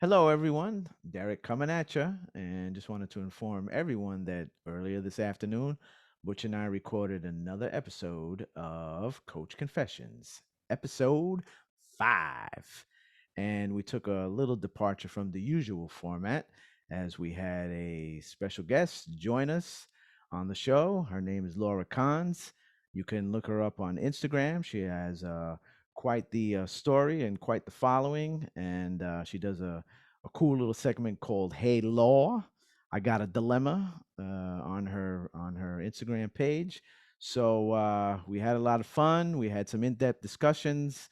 Hello, everyone. Derek coming at you, and just wanted to inform everyone that earlier this afternoon, Butch and I recorded another episode of Coach Confessions, episode 5. And we took a little departure from the usual format as we had a special guest join us on the show. Her name is Laura Kahns. You can look her up on Instagram. She has quite the story and quite the following, and she does a cool little segment called "Hey Law." I got a dilemma on her Instagram page. So we had a lot of fun. We had some in-depth discussions.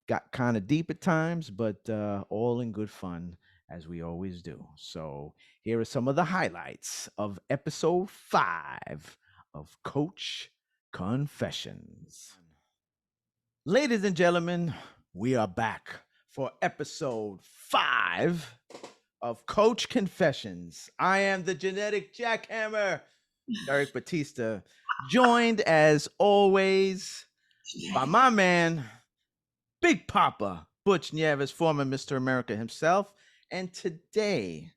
Got kind of deep at times, but all in good fun as we always do. So here are some of the highlights of episode 5 of Coach Confessions. Ladies and gentlemen, we are back for episode 5 of Coach Confessions. I am the genetic jackhammer, Eric Batista, joined as always by my man, Big Papa, Butch Nieves, former Mr. America himself. And today,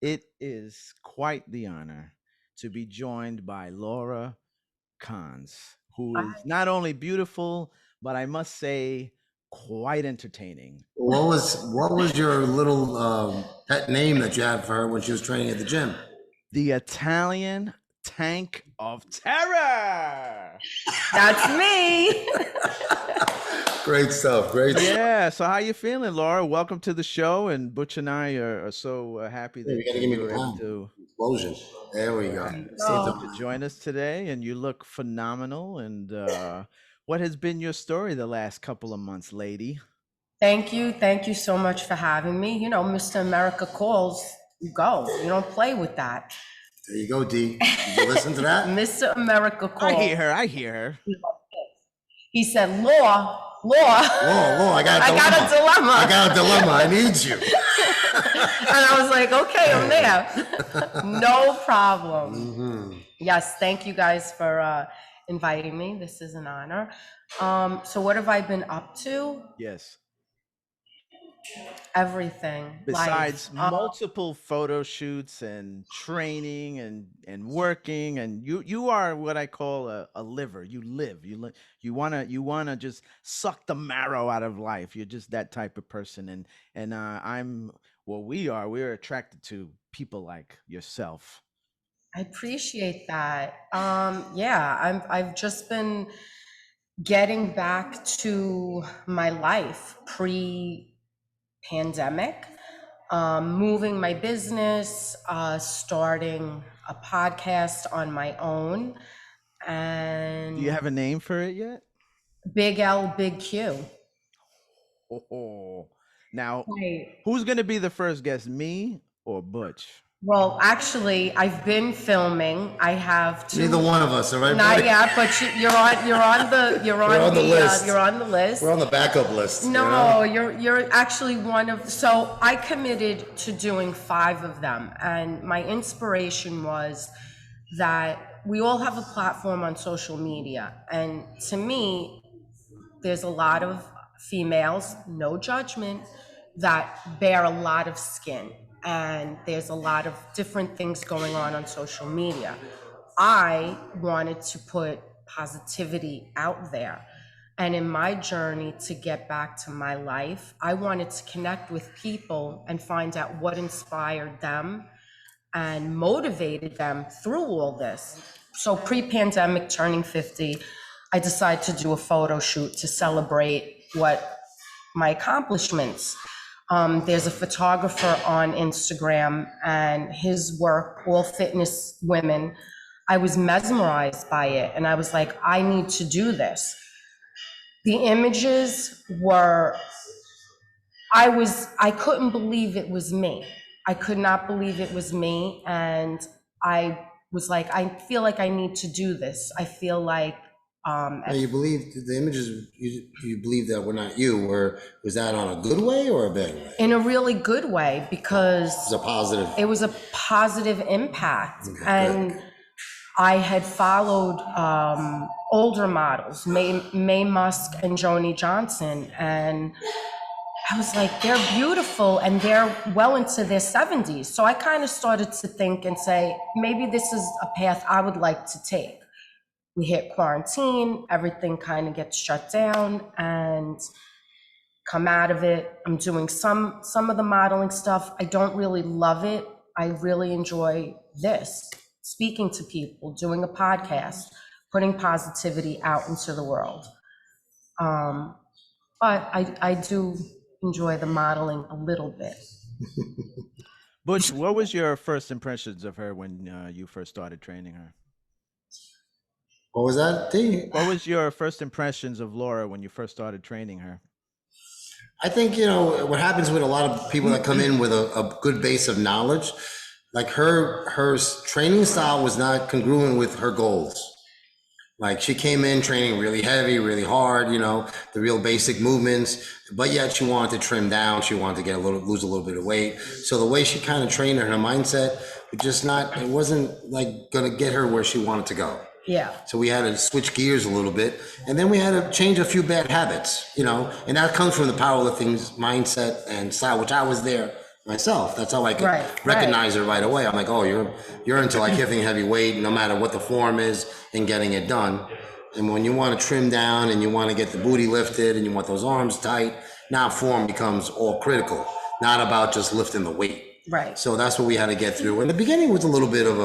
it is quite the honor to be joined by Laura Kahns, who is not only beautiful, but I must say, quite entertaining. What was your little pet name that you had for her when she was training at the gym? The Italian Tank of Terror. That's me. Great stuff. Great stuff. Yeah. So how you feeling, Laura? Welcome to the show. And Butch and I are so happy that You gotta give me you were the able palm. to Explosion. There we go. to join us today. And you look phenomenal. And what has been your story the last couple of months, lady? Thank you. Thank you so much for having me. You know, Mr. America calls, you go. You don't play with that. There you go, D. Did you listen to that? Mr. America calls. I hear her. He said, Law, Whoa, I got a dilemma. I got a dilemma. I need you. And I was like, okay, I'm there. No problem. Mm-hmm. Yes, thank you guys for inviting me. This is an honor. So what have I been up to? Yes. Everything. Besides life. multiple photo shoots and training and working, and you are what I call a liver. You live. You wanna just suck the marrow out of life. You're just that type of person. And we're attracted to people like yourself. I appreciate that. Yeah, I've just been getting back to my life pre-pandemic, moving my business, starting a podcast on my own, and Do you have a name for it yet? Big L, Big Q. Oh, now Right. who's gonna be the first guest, me or Butch? Well, actually, I've been filming. I have two. Neither one of us, all right? Not buddy? yet, but you're on the list. you're on the list. We're on the backup list. No, you're actually one of. So I committed to doing 5 of them, and my inspiration was that we all have a platform on social media, and to me, there's a lot of females, no judgment, that bear a lot of skin, and there's a lot of different things going on social media. I wanted to put positivity out there. And in my journey to get back to my life, I wanted to connect with people and find out what inspired them and motivated them through all this. So pre-pandemic, turning 50, I decided to do a photo shoot to celebrate what my accomplishments. There's a photographer on Instagram, and his work, All Fitness Women, I was mesmerized by it, and I was like, I need to do this. The images were, I couldn't believe it was me. I could not believe it was me, and I was like, I feel like I need to do this. I feel like Now, you believe the images, you believe that were not you, or was that on a good way or a bad way? in a really good way, because It's a positive. it was a positive impact. Okay, And good. I had followed older models, Mae Musk and Joni Johnson, and I was like, they're beautiful and they're well into their 70s. So I kind of started to think and say, maybe this is a path I would like to take. We hit quarantine, everything kind of gets shut down, and come out of it. I'm doing some of the modeling stuff. I don't really love it. I really enjoy this, speaking to people, doing a podcast, putting positivity out into the world. But I do enjoy the modeling a little bit. Butch, what was your first impressions of her when you first started training her? What was that? What was your first impressions of Laura when you first started training her? I think, what happens with a lot of people that come in with a good base of knowledge, like her training style was not congruent with her goals. Like she came in training really heavy, really hard, the real basic movements, but yet she wanted to trim down. She wanted to lose a little bit of weight. So the way she kind of trained her mindset, it wasn't like going to get her where she wanted to go. Yeah. So we had to switch gears a little bit, and then we had to change a few bad habits, and that comes from the powerlifting mindset and style, which I was there myself. That's how I could recognize it right away. I'm like, oh, you're into like lifting heavy weight, no matter what the form is, and getting it done. And when you want to trim down and you want to get the booty lifted and you want those arms tight, now form becomes all critical, not about just lifting the weight. Right. So that's what we had to get through. In the beginning was a little bit of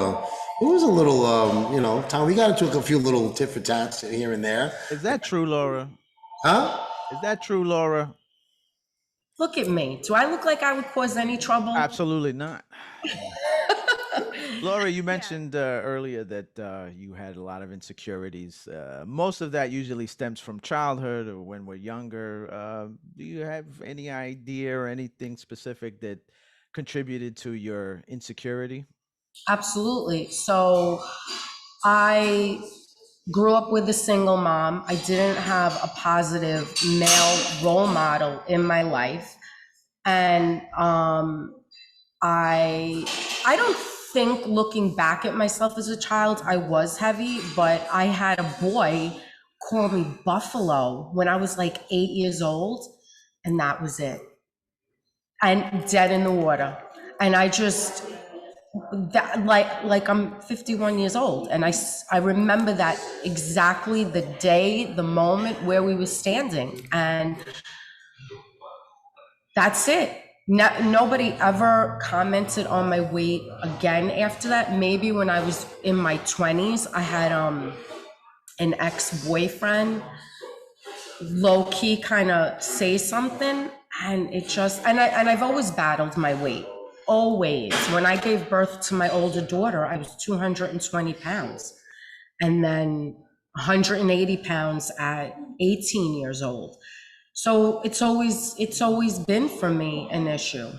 Tom, we got into a few little tit for tats here and there. Is that true, Laura? Huh? Is that true, Laura? Look at me. Do I look like I would cause any trouble? Absolutely not. Laura, you mentioned earlier that you had a lot of insecurities. Most of that usually stems from childhood or when we're younger. Do you have any idea or anything specific that contributed to your insecurity? Absolutely. So I grew up with a single mom. I didn't have a positive male role model in my life. And I don't think, looking back at myself as a child, I was heavy, but I had a boy call me Buffalo when I was like 8 years old, and that was it. And dead in the water. And I just, like I'm 51 years old, and I remember that exactly, the day, the moment where we were standing, and that's it. Nobody ever commented on my weight again after that. Maybe when I was in my 20s, I had an ex-boyfriend low-key kind of say something, and it just, and I've always battled my weight. Always. When I gave birth to my older daughter, I was 220 pounds, and then 180 pounds at 18 years old. So it's always been for me an issue.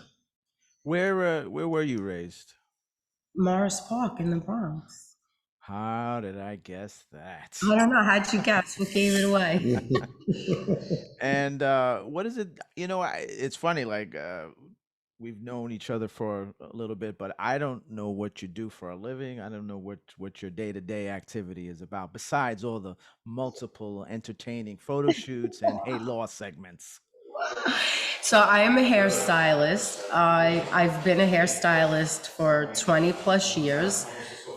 Where were you raised? Morris Park in the Bronx. How did I guess that? I don't know. How'd you guess? What gave it away? And what is it? It's funny. Like we've known each other for a little bit, but I don't know what you do for a living. I don't know what your day-to-day activity is about, besides all the multiple entertaining photo shoots and Hey Law segments. So I am a hairstylist. I've been a hairstylist for 20 plus years.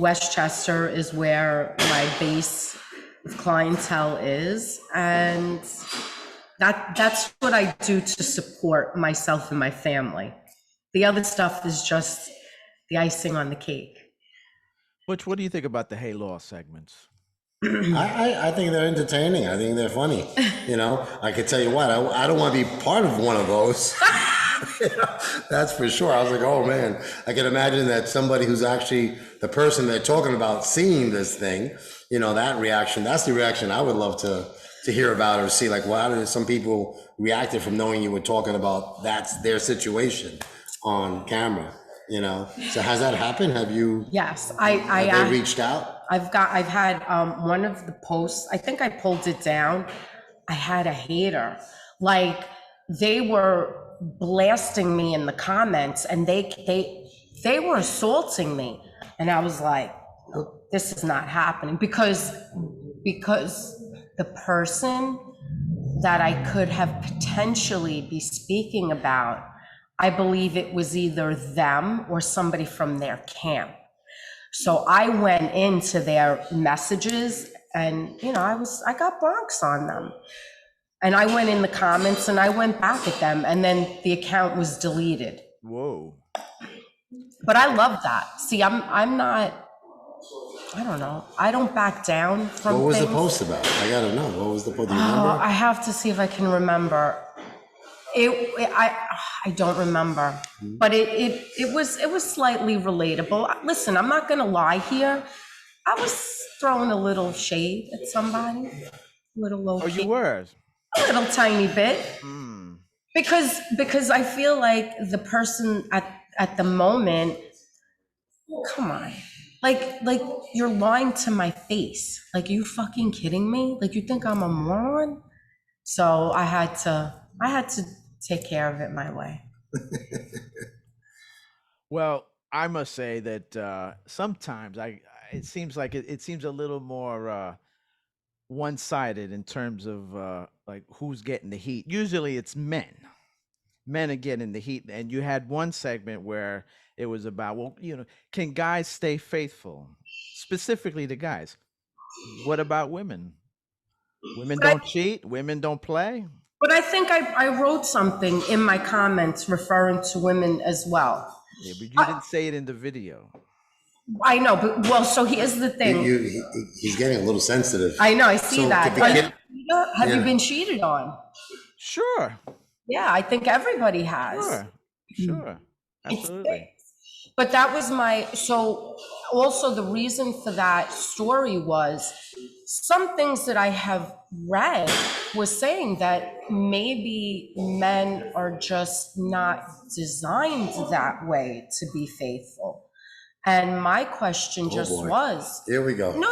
Westchester is where my base of clientele is, and that's what I do to support myself and my family. The other stuff is just the icing on the cake. Butch, what do you think about the Hey Law segments? I think they're entertaining. I think they're funny. I could tell you what, I don't want to be part of one of those. That's for sure. I was like, oh man, I can imagine that somebody who's actually the person they're talking about seeing this thing, that reaction, that's the reaction I would love to hear about or see. Like, well, how did some people reacted from knowing you were talking about that's their situation on camera, So has that happened? Have you? Yes, have they reached out? I've had one of the posts, I think I pulled it down. I had a hater, like they were blasting me in the comments, and they were assaulting me, and I was like, this is not happening, because the person that I could have potentially be speaking about, I believe it was either them or somebody from their camp. So I went into their messages and, I got Bronx on them. And I went in the comments and I went back at them, and then the account was deleted. Whoa. But I love that. See, I'm not, I don't know. I don't back down from What was things. the post about? I gotta know. What was the post? Do you Oh, remember? I have to see if I can remember. I don't remember, but it was slightly relatable. Listen, I'm not gonna lie here. I was throwing a little shade at somebody, a little low Oh, key, you were. a little tiny bit, Mm. because I feel like the person at the moment, come on, like you're lying to my face. Like, you fucking kidding me? Like, you think I'm a moron? So I had to take care of it my way. Well, I must say that sometimes it seems like it seems a little more one-sided in terms of like who's getting the heat. Usually it's men. Men are getting the heat. And you had one segment where it was about, well, can guys stay faithful? Specifically the guys. What about women? Women But don't cheat, women don't play. But I think I wrote something in my comments referring to women as well. Yeah, but you didn't say it in the video. I know, but well, so here's the thing. He's getting a little sensitive. I know, I see So, that. did the kid- Have you Yeah. been cheated on? Sure. Yeah, I think everybody has. Sure. Absolutely. But that was so also the reason for that story was some things that I have read was saying that maybe men are just not designed that way to be faithful. And my question just boy. was, Here we go. no,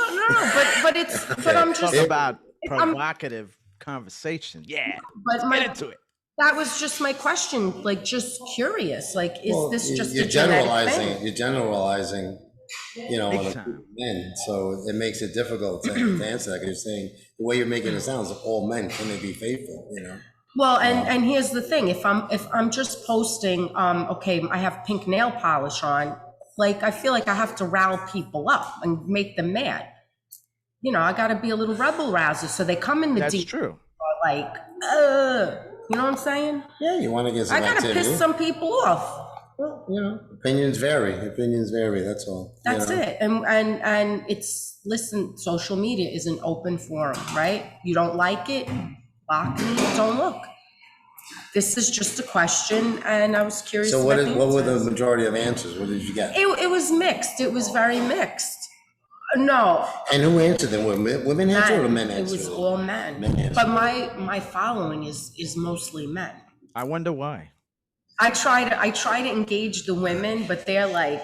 but it's, but I'm just, Talk about I'm- provocative conversation. Yeah. but Get into it. that was just my question, like, just curious, like, is Well, this just you're a genetic generalizing? thing? You're generalizing, Big on a time. group of men. So it makes it difficult to answer that, because you're saying the way you're making it sound is all men, can they be faithful? Well, and here's the thing, if I'm just posting, okay, I have pink nail polish on, like, I feel like I have to rile people up and make them mad. I gotta be a little rebel rouser, so they come in the That's deep, true. like, you know what I'm saying? Yeah, you want to get some I gotta activity. piss some people off. Well, opinions vary. That's all. That's it. And it's, listen, social media is an open forum, right? You don't like it, block me, don't look. This is just a question, and I was curious. So about what were the answers. majority of answers? What did you get? It was mixed. It was very mixed. No, And who answered them? Women answered or men it answered? was all men. Men answered. But my following is mostly men. I wonder why. I try to engage the women, but they're like,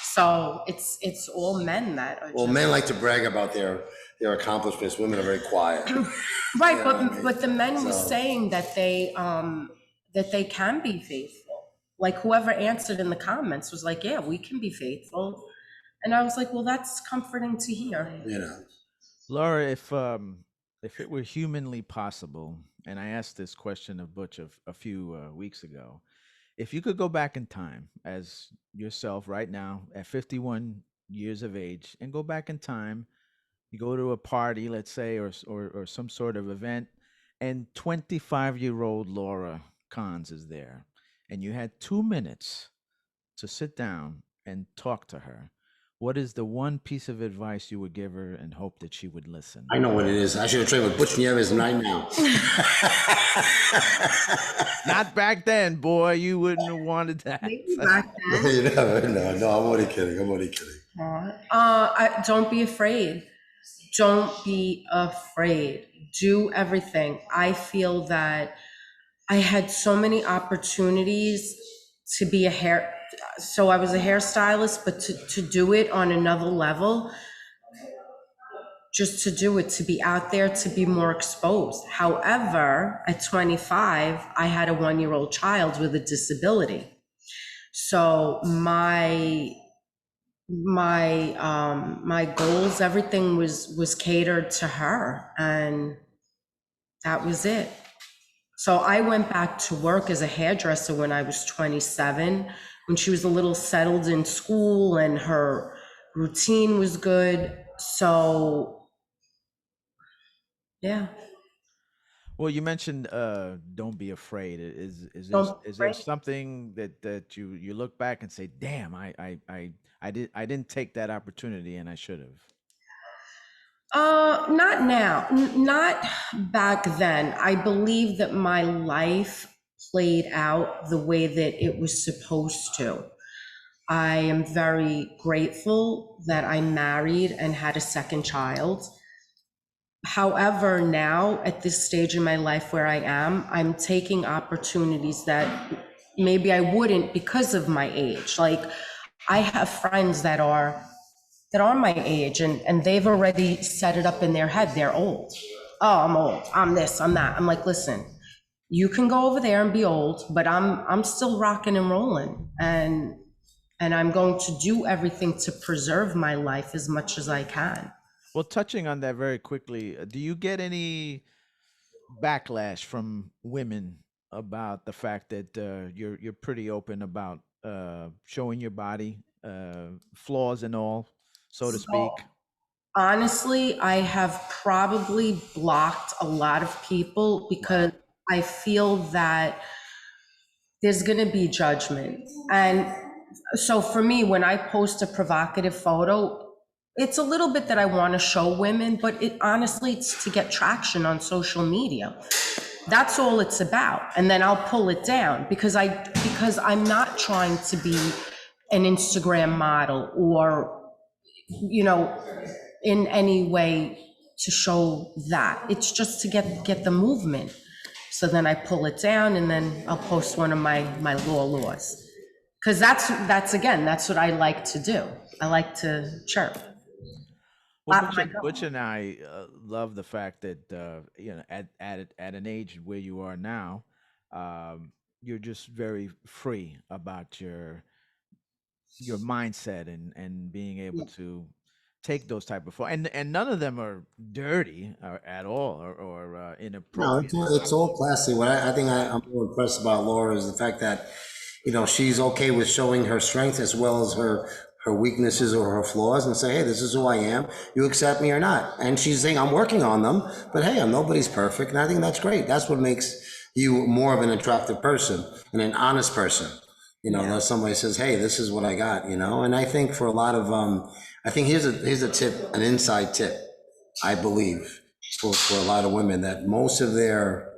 so it's all men that are Well, just, men like to brag about their accomplishments. Women are very quiet. right. you know what I mean? But the men were So- saying that they can be faithful. Like, whoever answered in the comments was like, yeah, we can be faithful. And I was like, well, that's comforting to hear. Laura, if it were humanly possible, and I asked this question of Butch a few weeks ago, if you could go back in time as yourself right now at 51 years of age and go back in time, you go to a party, let's say, or some sort of event, and 25-year-old Laura Cons is there, and you had 2 minutes to sit down and talk to her, what is the one piece of advice you would give her and hope that she would listen? I know what it is. I should have trained with Butch Nieves right now. Not back then, boy. You wouldn't have wanted that. Maybe back then. You never know. No, I'm only kidding. Don't be afraid. Don't be afraid. Do everything. I feel that I had so many opportunities to be so I was a hairstylist, but to do it on another level, just to do it, to be out there, to be more exposed. However, at 25, I had a 1-year-old child with a disability. So my goals, everything was catered to her. And That was it. So I went back to work as a hairdresser when I was 27, when she was a little settled in school and her routine was good. So, yeah. Well, you mentioned don't be afraid. Don't Is there break. something that you look back and say, "Damn, I didn't take that opportunity and I should have." Not now, not back then. I believe that my life played out the way that it was supposed to. I am very grateful that I married and had a second child. However, now at this stage in my life where I am, I'm taking opportunities that maybe I wouldn't because of my age. Like I have friends that are my age and they've already set it up in their head. They're old. Oh, I'm old. I'm this, I'm that. I'm like, listen, you can go over there and be old, but I'm still rocking and rolling. And I'm going to do everything to preserve my life as much as I can. Well, touching on that very quickly, do you get any backlash from women about the fact that you're pretty open about showing your body, flaws and all, so to So speak? honestly, I have probably blocked a lot of people because Wow. I feel that there's going to be judgment. And so for me, when I post a provocative photo, it's a little bit that I want to show women, but it honestly, it's to get traction on social media. That's all it's about. And then I'll pull it down because I'm not trying to be an Instagram model or, you know, in any way to show that. It's just to get the movement. So then I pull it down and then I'll post one of my laws. Because that's what I like to do. I like to chirp. Well, Flap my Butch gum. and I love the fact that at an age where you are now, you're just very free about your mindset and being able Yeah. to take those type of and none of them are dirty or, at all or No, inappropriate and it's such. all classy. I think I'm more impressed about Laura is the fact that, she's okay with showing her strength as well as her weaknesses or her flaws and say, hey, this is who I am. You accept me or not. And she's saying, I'm working on them, but hey, nobody's perfect. And I think that's great. That's what makes you more of an attractive person and an honest person. Yeah. That somebody says, hey, this is what I got, and I think for a lot of, I think here's a tip, an inside tip. I believe for a lot of women that most of their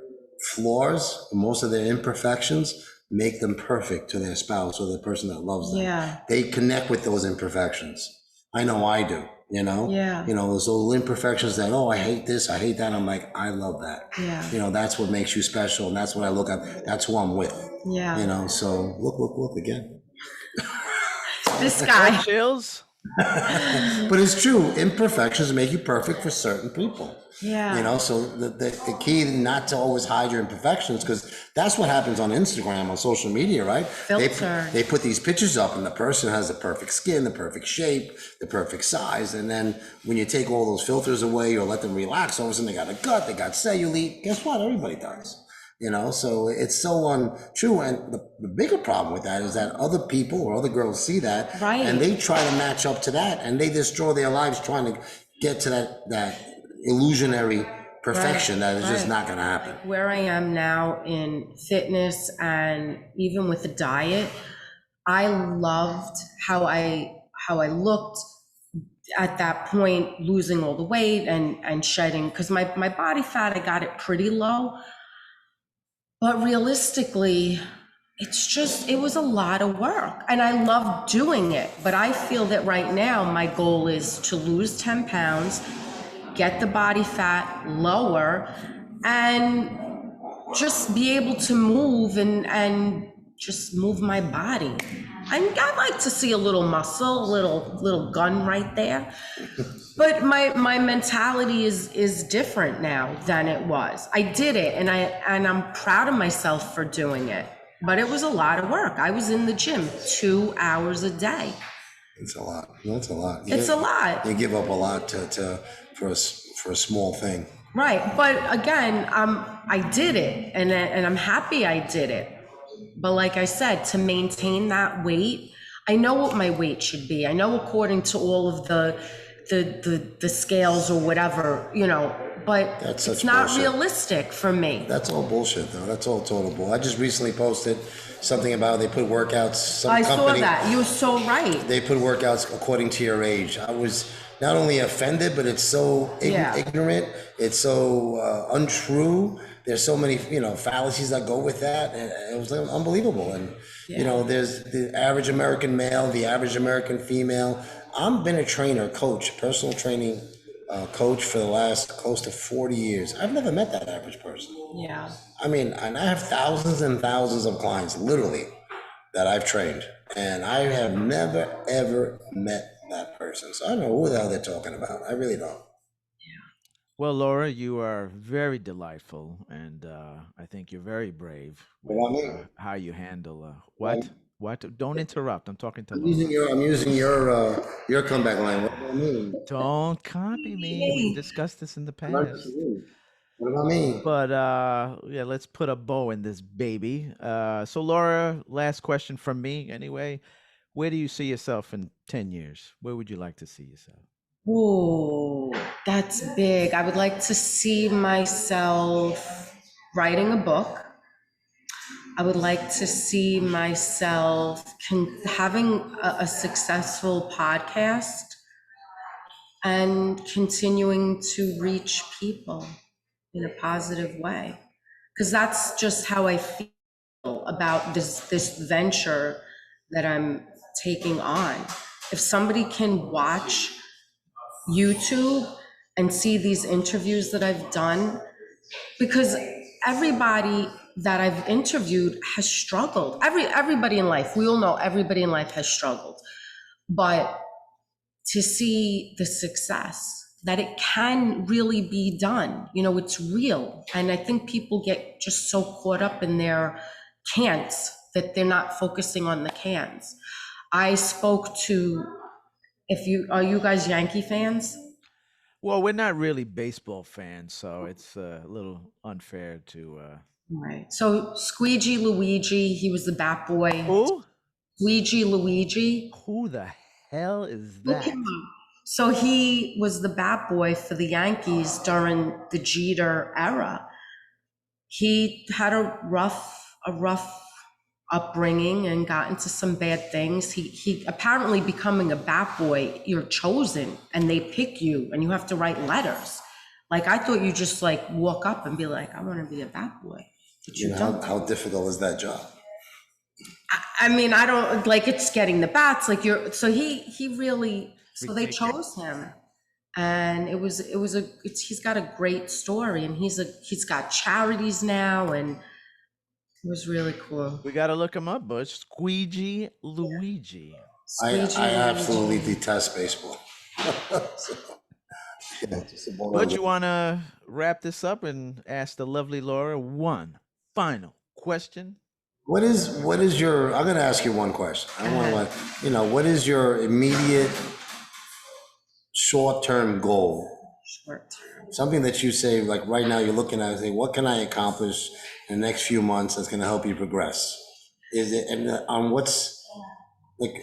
flaws, most of their imperfections make them perfect to their spouse or the person that loves them. Yeah. They connect with those imperfections. I know I do, Yeah. those little imperfections that, oh, I hate this, I hate that. I'm like, I love that. Yeah. That's what makes you special. And that's what I look at. That's who I'm with, Yeah. so look again. This More guy. chills. But it's true. Imperfections make you perfect for certain people. Yeah. So the key not to always hide your imperfections, because that's what happens on Instagram, on social media, right? Filter. They put these pictures up and the person has the perfect skin, the perfect shape, the perfect size. And then when you take all those filters away or let them relax, all of a sudden they got a gut, they got cellulite. Guess what? Everybody does. So it's so untrue. And the bigger problem with that is that other people or other girls see that, Right. and they try to match up to that, and they destroy their lives trying to get to that illusionary perfection that is just Right. not going to happen. Where I am now in fitness and even with the diet, I loved how I looked at that point, losing all the weight and shedding, because my body fat, I got it pretty low. But realistically, it was a lot of work and I love doing it. But I feel that right now, my goal is to lose 10 pounds, get the body fat lower, and just be able to move and just move my body. I like to see a little muscle, a little gun right there. But my mentality is different now than it was. I did it and I'm proud of myself for doing it. But it was a lot of work. I was in the gym 2 hours a day. It's a lot. That's a lot. It's a lot. You give up a lot for a small thing. Right. But again, I did it, and I'm happy I did it. But like I said, to maintain that weight, I know what my weight should be. I know according to all of the scales or whatever, but That's it's such not bullshit. realistic for me. That's all bullshit, though. That's all total bull. I just recently posted something about they put workouts. Some I company, saw that. You were so right. they put workouts according to your age. I was not only offended, but it's so Yeah. ignorant. It's so untrue. There's so many, fallacies that go with that. And it was unbelievable. And, there's the average American male, the average American female. I've been a trainer, coach, personal training coach for the last close to 40 years. I've never met that average person. Yeah. I mean, and I have thousands and thousands of clients, literally, that I've trained, and I have never ever met that person. So I don't know who the hell they're talking about. I really don't. Well, Laura, you are very delightful, and I think you're very brave with What I mean, how you handle what? What? Don't interrupt. I'm talking to I'm Laura. using your comeback line. What do I mean? Don't copy me. We've discussed this in the What past. do I mean? But yeah, let's put a bow in this baby. So Laura, last question from me anyway. Where do you see yourself in 10 years? Where would you like to see yourself? Ooh, that's big. I would like to see myself writing a book. I would like to see myself having a successful podcast and continuing to reach people in a positive way. Because that's just how I feel about this venture that I'm taking on. If somebody can watch YouTube and see these interviews that I've done, because everybody that I've interviewed has struggled. Everybody in life, we all know everybody in life has struggled. But to see the success, that it can really be done, it's real. And I think people get just so caught up in their can'ts that they're not focusing on the cans. I spoke to, are you guys Yankee fans? Well, we're not really baseball fans, so it's a little unfair to Right. So Squeegee Luigi, he was the bat boy. Who? Squeegee Luigi. Who the hell is Look that? him up. So he was the bat boy for the Yankees during the Jeter era. He had a rough upbringing and got into some bad things. He apparently, becoming a bat boy, you're chosen and they pick you and you have to write letters. Like, I thought you just like walk up and be like, I want to be a bat boy. But you don't. How difficult is that job? I mean, I don't like, it's getting the bats. Like, so he really, so they chose him, and he's got a great story, and he's got charities now, and it was really cool. We got to look him up, Butch. Squeegee Luigi. I Squeegee absolutely Luigi. detest baseball. Butch, you want to wrap this up and ask the lovely Laura one final question? What is your, I'm going to ask you one question. I want to, what is your immediate short-term goal? Short term. Something that you say, like right now you're looking at and say, what can I accomplish in the next few months that's going to help you progress? Is it, and on what's, like,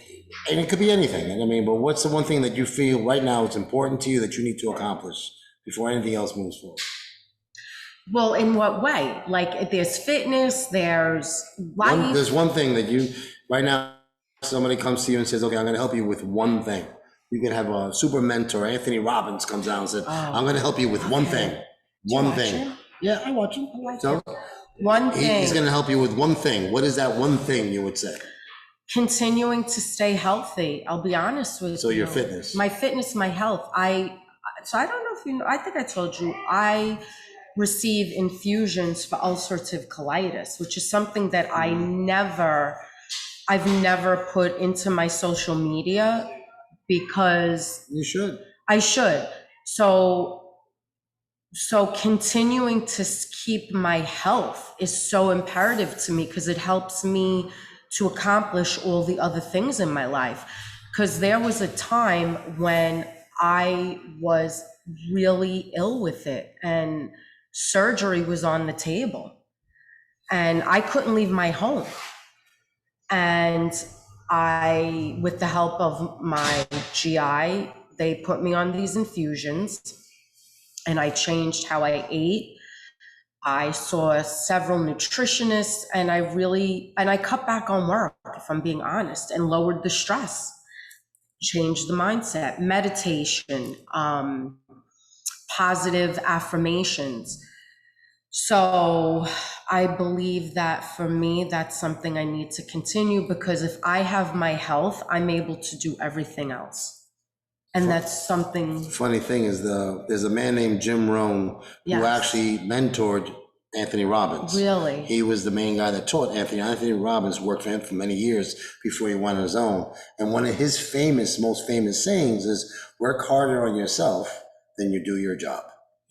and it could be anything, I mean, but what's the one thing that you feel right now it's important to you that you need to accomplish before anything else moves forward? Well, in what way? Like, there's fitness, there's life. There's one thing that you, right now, somebody comes to you and says, okay, I'm going to help you with one thing. You can have a super mentor. Anthony Robbins comes down and said, I'm going to help you with one thing. One thing. Yeah, I watch him. So One thing. he's going to help you with one thing. What is that one thing you would say? Continuing to stay healthy. I'll be honest with you. So your fitness. My fitness, my health. So I don't know if you know, I think I told you, I receive infusions for ulcerative colitis, which is something that I've never put into my social media because You should. I should. So continuing to keep my health is so imperative to me because it helps me to accomplish all the other things in my life. Because there was a time when I was really ill with it, and surgery was on the table, and I couldn't leave my home. And with the help of my GI, they put me on these infusions, and I changed how I ate. I saw several nutritionists, and I cut back on work, if I'm being honest, and lowered the stress, changed the mindset, meditation, positive affirmations. So I believe that for me, that's something I need to continue, because if I have my health, I'm able to do everything else. And that's something. Funny thing is, there's a man named Jim Rohn who Yes. actually mentored Anthony Robbins. Really? He was the main guy that taught Anthony. Anthony Robbins worked for him for many years before he went on his own. And one of his most famous sayings is, work harder on yourself than you do your job.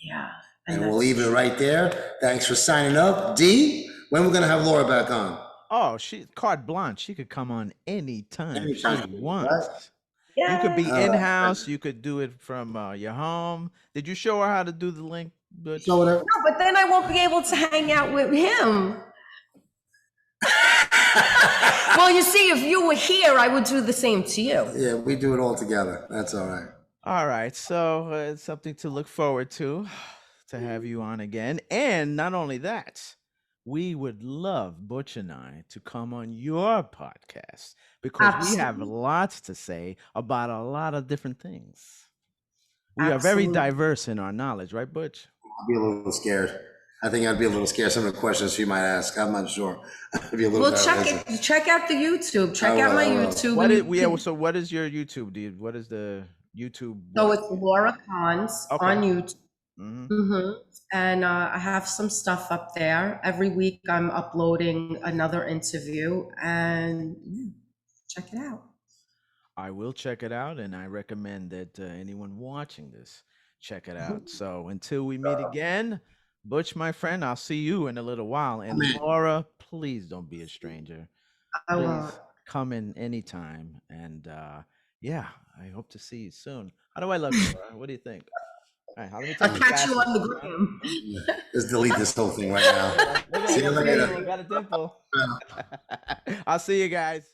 Yeah. And we'll leave it right there. Thanks for signing up. D, when we're going to have Laura back on? Oh, she carte blanche. She could come on anytime she Anytime, wants. right? Yeah. You could be in-house. You could do it from your home. Did you show her how to do the link? Butch? So No, but then I won't be able to hang out with him. Well, you see, if you were here, I would do the same to you. Yeah, we do it all together. That's all right. All right. So it's something to look forward to have you on again. And not only that, we would love, Butch and I, to come on your podcast, because we have Absolutely. lots to say about a lot of different things. We are very Absolutely. diverse in our knowledge, right, Butch? I'll be a little scared. I think I'd be a little scared. Some of the questions she might ask, I'm not sure. I'd be a little Well, embarrassed. check out the YouTube. Check I out my will, I will. YouTube. What and is, you can- so what is your YouTube, dude? What is the YouTube? So it's Laura Cons Okay. on YouTube. Mhm. And I have some stuff up there. Every week I'm uploading another interview, and check it out. I will check it out, and I recommend that anyone watching this check it out. So until we meet again, Butch, my friend, I'll see you in a little while. And Laura, please don't be a stranger. I Please won't. come in anytime. And yeah, I hope to see you soon. How do I love you, Laura? What do you think? All right, let me I'll take catch you on the gram. Let's delete this whole thing right now. Look at See you that later. dimple. Got a dimple. I'll see you guys.